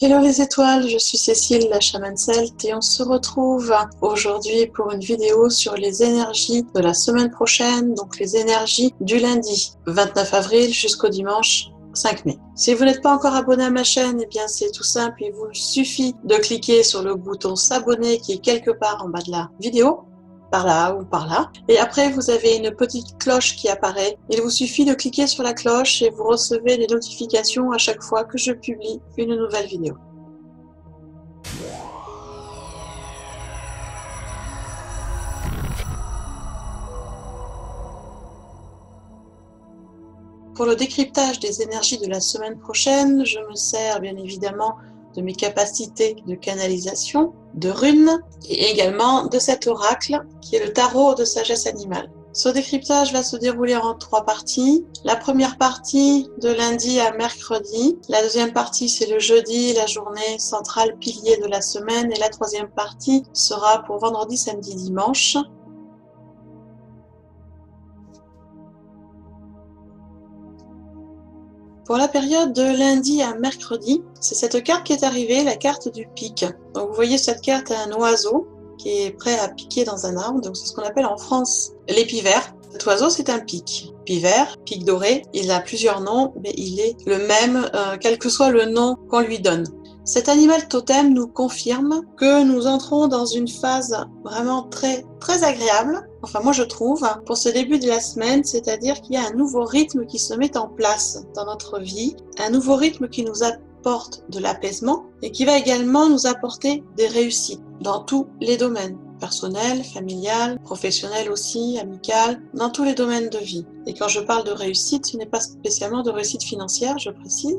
Hello les étoiles, je suis Cécile, la chamane celte, et on se retrouve aujourd'hui pour une vidéo sur les énergies de la semaine prochaine, donc les énergies du lundi 29 avril jusqu'au dimanche 5 mai. Si vous n'êtes pas encore abonné à ma chaîne, eh bien c'est tout simple, il vous suffit de cliquer sur le bouton s'abonner qui est quelque part en bas de la vidéo, par là ou par là, et après vous avez une petite cloche qui apparaît. Il vous suffit de cliquer sur la cloche et vous recevez des notifications à chaque fois que je publie une nouvelle vidéo. Pour le décryptage des énergies de la semaine prochaine, je me sers bien évidemment de mes capacités de canalisation, de runes et également de cet oracle qui est le tarot de sagesse animale. Ce décryptage va se dérouler en 3 parties. La première partie de lundi à mercredi. La deuxième partie c'est le jeudi, la journée centrale pilier de la semaine. Et la troisième partie sera pour vendredi, samedi, dimanche. Pour la période de lundi à mercredi, c'est cette carte qui est arrivée, la carte du pic. Donc vous voyez cette carte a un oiseau qui est prêt à piquer dans un arbre, donc c'est ce qu'on appelle en France l'épivert. Cet oiseau c'est un pic. Pivert, pic doré, il a plusieurs noms, mais il est le même, quel que soit le nom qu'on lui donne. Cet animal totem nous confirme que nous entrons dans une phase vraiment très agréable, enfin moi je trouve, pour ce début de la semaine, c'est-à-dire qu'il y a un nouveau rythme qui se met en place dans notre vie, un nouveau rythme qui nous apporte de l'apaisement et qui va également nous apporter des réussites dans tous les domaines, personnel, familial, professionnel aussi, amical, dans tous les domaines de vie. Et quand je parle de réussite, ce n'est pas spécialement de réussite financière, je précise.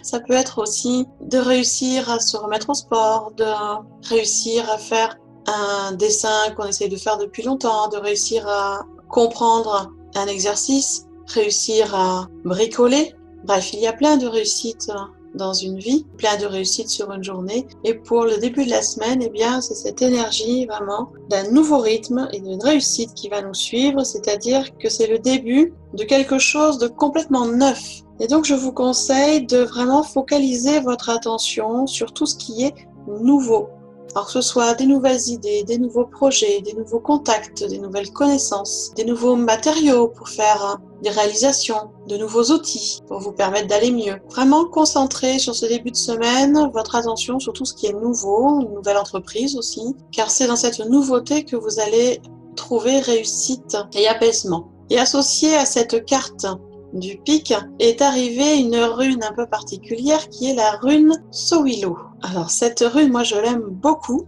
Ça peut être aussi de réussir à se remettre au sport, de réussir à faire un dessin qu'on essaye de faire depuis longtemps, de réussir à comprendre un exercice, réussir à bricoler. Bref, il y a plein de réussites dans une vie, plein de réussites sur une journée. Et pour le début de la semaine, eh bien, c'est cette énergie vraiment d'un nouveau rythme et d'une réussite qui va nous suivre, c'est-à-dire que c'est le début de quelque chose de complètement neuf. Et donc, je vous conseille de vraiment focaliser votre attention sur tout ce qui est nouveau. Alors que ce soit des nouvelles idées, des nouveaux projets, des nouveaux contacts, des nouvelles connaissances, des nouveaux matériaux pour faire des réalisations, de nouveaux outils pour vous permettre d'aller mieux. Vraiment concentrer sur ce début de semaine votre attention sur tout ce qui est nouveau, une nouvelle entreprise aussi, car c'est dans cette nouveauté que vous allez trouver réussite et apaisement. Et associé à cette carte du pic est arrivée une rune un peu particulière qui est la rune Sowilo. Alors cette rune, moi je l'aime beaucoup.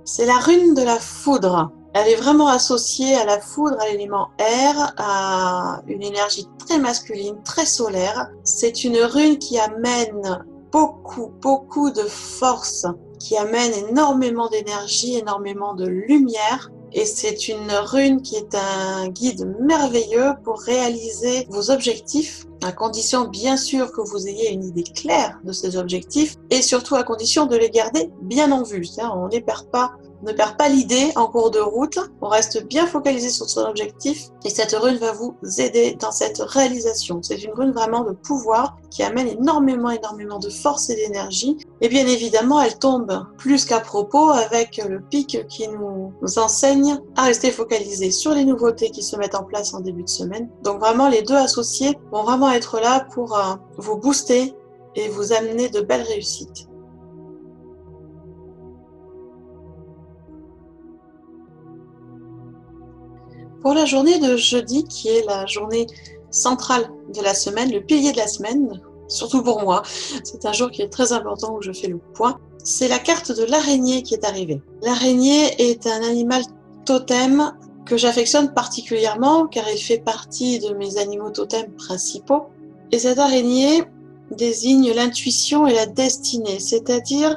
C'est la rune de la foudre. Elle est vraiment associée à la foudre, à l'élément air, à une énergie très masculine, très solaire. C'est une rune qui amène beaucoup de force, qui amène énormément d'énergie, énormément de lumière. Et c'est une rune qui est un guide merveilleux pour réaliser vos objectifs, à condition bien sûr que vous ayez une idée claire de ces objectifs et surtout à condition de les garder bien en vue. On ne perd pas l'idée en cours de route, on reste bien focalisé sur son objectif et cette rune va vous aider dans cette réalisation. C'est une rune vraiment de pouvoir qui amène énormément de force et d'énergie. Et bien évidemment, elle tombe plus qu'à propos avec le pic qui nous enseigne à rester focalisé sur les nouveautés qui se mettent en place en début de semaine. Donc vraiment, les deux associés vont vraiment être là pour vous booster et vous amener de belles réussites. Pour la journée de jeudi, qui est la journée centrale de la semaine, le pilier de la semaine, surtout pour moi, c'est un jour qui est très important où je fais le point, c'est la carte de l'araignée qui est arrivée. L'araignée est un animal totem que j'affectionne particulièrement car il fait partie de mes animaux totems principaux. Et cette araignée désigne l'intuition et la destinée, c'est-à-dire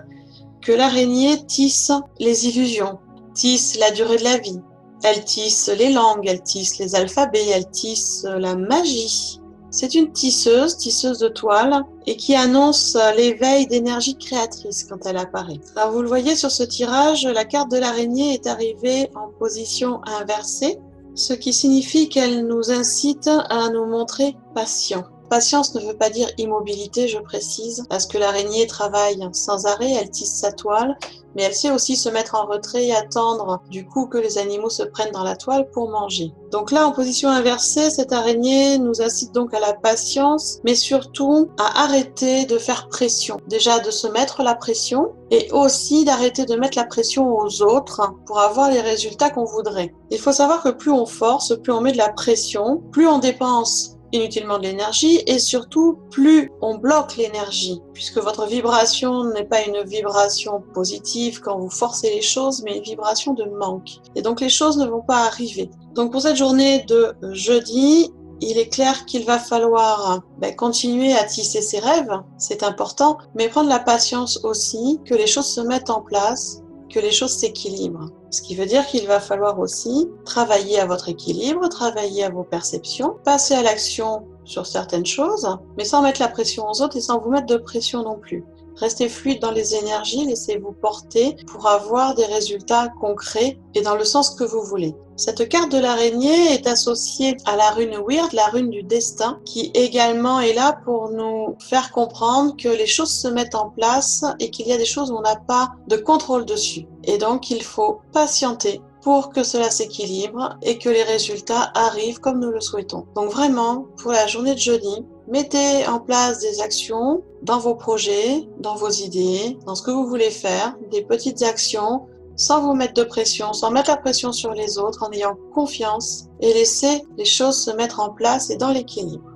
que l'araignée tisse les illusions, tisse la durée de la vie. Elle tisse les langues, elle tisse les alphabets, elle tisse la magie. C'est une tisseuse de toile, et qui annonce l'éveil d'énergie créatrice quand elle apparaît. Alors vous le voyez sur ce tirage, la carte de l'araignée est arrivée en position inversée, ce qui signifie qu'elle nous incite à nous montrer patients. patience ne veut pas dire immobilité, je précise, parce que l'araignée travaille sans arrêt, elle tisse sa toile, mais elle sait aussi se mettre en retrait et attendre du coup que les animaux se prennent dans la toile pour manger. Donc là, en position inversée, cette araignée nous incite donc à la patience, mais surtout à arrêter de faire pression. Déjà de se mettre la pression et aussi d'arrêter de mettre la pression aux autres pour avoir les résultats qu'on voudrait. Il faut savoir que plus on force, plus on met de la pression, plus on dépense inutilement de l'énergie et surtout plus on bloque l'énergie puisque votre vibration n'est pas une vibration positive quand vous forcez les choses mais une vibration de manque et donc les choses ne vont pas arriver. Donc pour cette journée de jeudi, il est clair qu'il va falloir continuer à tisser ses rêves, c'est important, mais prendre la patience aussi que les choses se mettent en place, que les choses s'équilibrent. Ce qui veut dire qu'il va falloir aussi travailler à votre équilibre, travailler à vos perceptions, passer à l'action sur certaines choses, mais sans mettre la pression aux autres et sans vous mettre de pression non plus. Restez fluide dans les énergies, laissez-vous porter pour avoir des résultats concrets et dans le sens que vous voulez. Cette carte de l'araignée est associée à la rune Weird, la rune du destin, qui également est là pour nous faire comprendre que les choses se mettent en place et qu'il y a des choses où on n'a pas de contrôle dessus. Et donc il faut patienter pour que cela s'équilibre et que les résultats arrivent comme nous le souhaitons. Donc vraiment, pour la journée de jeudi, mettez en place des actions dans vos projets, dans vos idées, dans ce que vous voulez faire, des petites actions sans vous mettre de pression, sans mettre la pression sur les autres, en ayant confiance et laisser les choses se mettre en place et dans l'équilibre.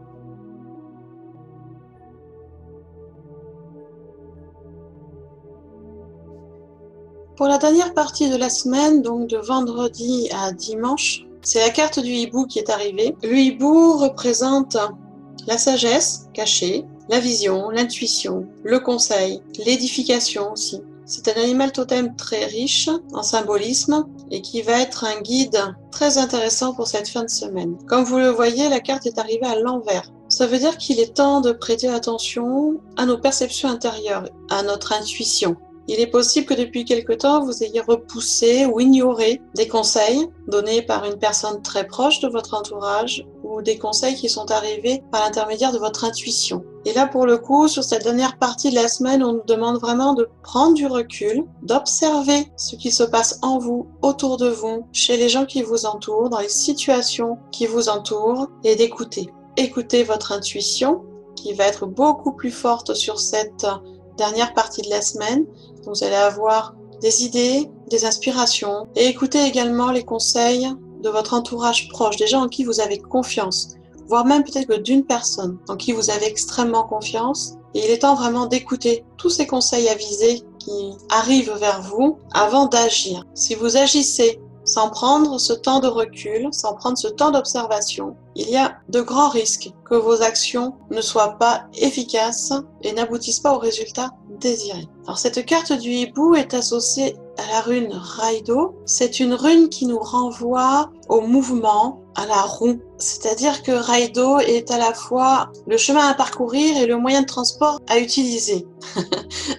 Pour la dernière partie de la semaine, donc de vendredi à dimanche, c'est la carte du hibou qui est arrivée. Le hibou représente la sagesse cachée, la vision, l'intuition, le conseil, l'édification aussi. C'est un animal totem très riche en symbolisme et qui va être un guide très intéressant pour cette fin de semaine. Comme vous le voyez, la carte est arrivée à l'envers. Ça veut dire qu'il est temps de prêter attention à nos perceptions intérieures, à notre intuition. Il est possible que depuis quelque temps, vous ayez repoussé ou ignoré des conseils donnés par une personne très proche de votre entourage ou des conseils qui sont arrivés par l'intermédiaire de votre intuition. Et là, pour le coup, sur cette dernière partie de la semaine, on nous demande vraiment de prendre du recul, d'observer ce qui se passe en vous, autour de vous, chez les gens qui vous entourent, dans les situations qui vous entourent et d'écouter. Écoutez votre intuition qui va être beaucoup plus forte sur cette dernière partie de la semaine. Vous allez avoir des idées, des inspirations et écoutez également les conseils de votre entourage proche, des gens en qui vous avez confiance, voire même peut-être que d'une personne en qui vous avez extrêmement confiance. Et il est temps vraiment d'écouter tous ces conseils avisés qui arrivent vers vous avant d'agir. Si vous agissez sans prendre ce temps de recul, sans prendre ce temps d'observation, il y a de grands risques que vos actions ne soient pas efficaces et n'aboutissent pas au résultat désiré. Alors cette carte du hibou est associée à la rune Raido. C'est une rune qui nous renvoie au mouvement, à la roue. C'est-à-dire que Raido est à la fois le chemin à parcourir et le moyen de transport à utiliser.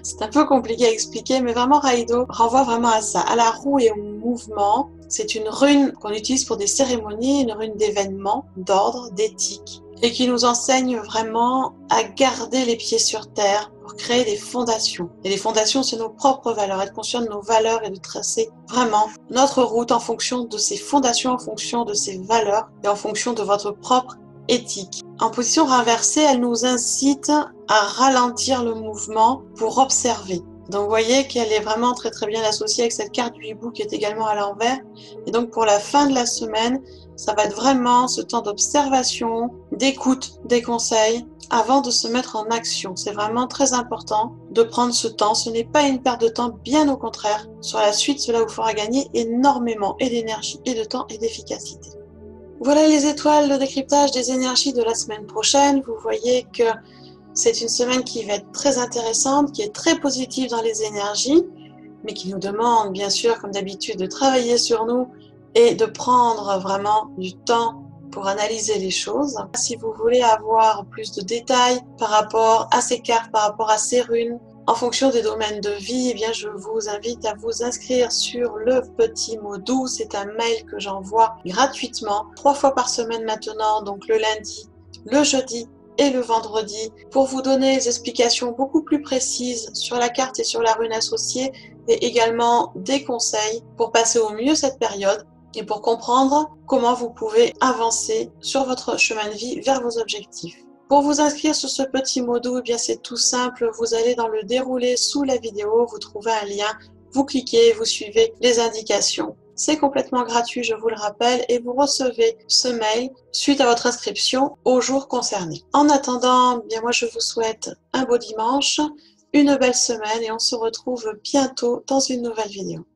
C'est un peu compliqué à expliquer, mais vraiment Raido renvoie vraiment à ça, à la roue et au mouvement. C'est une rune qu'on utilise pour des cérémonies, une rune d'événements, d'ordre, d'éthique, et qui nous enseigne vraiment à garder les pieds sur terre pour créer des fondations. Et les fondations, c'est nos propres valeurs, être conscient de nos valeurs et de tracer vraiment notre route en fonction de ces fondations, en fonction de ces valeurs et en fonction de votre propre éthique. En position renversée, elle nous incite à ralentir le mouvement pour observer. Donc vous voyez qu'elle est vraiment très très bien associée avec cette carte du hibou qui est également à l'envers. Et donc pour la fin de la semaine, ça va être vraiment ce temps d'observation, d'écoute des conseils avant de se mettre en action. C'est vraiment très important de prendre ce temps. Ce n'est pas une perte de temps, bien au contraire. Sur la suite, cela vous fera gagner énormément et d'énergie et de temps et d'efficacité. Voilà les étoiles, le décryptage des énergies de la semaine prochaine. Vous voyez que c'est une semaine qui va être très intéressante, qui est très positive dans les énergies, mais qui nous demande bien sûr, comme d'habitude, de travailler sur nous et de prendre vraiment du temps pour analyser les choses. Si vous voulez avoir plus de détails par rapport à ces cartes, par rapport à ces runes, en fonction des domaines de vie, eh bien, je vous invite à vous inscrire sur le petit mot doux. C'est un mail que j'envoie gratuitement 3 fois par semaine maintenant, donc le lundi, le jeudi et le vendredi pour vous donner des explications beaucoup plus précises sur la carte et sur la rune associée et également des conseils pour passer au mieux cette période et pour comprendre comment vous pouvez avancer sur votre chemin de vie vers vos objectifs. Pour vous inscrire sur ce petit modo, eh bien c'est tout simple, vous allez dans le déroulé sous la vidéo, vous trouvez un lien, vous cliquez, vous suivez les indications. C'est complètement gratuit, je vous le rappelle, et vous recevez ce mail suite à votre inscription au jour concerné. En attendant, bien moi je vous souhaite un beau dimanche, une belle semaine et on se retrouve bientôt dans une nouvelle vidéo.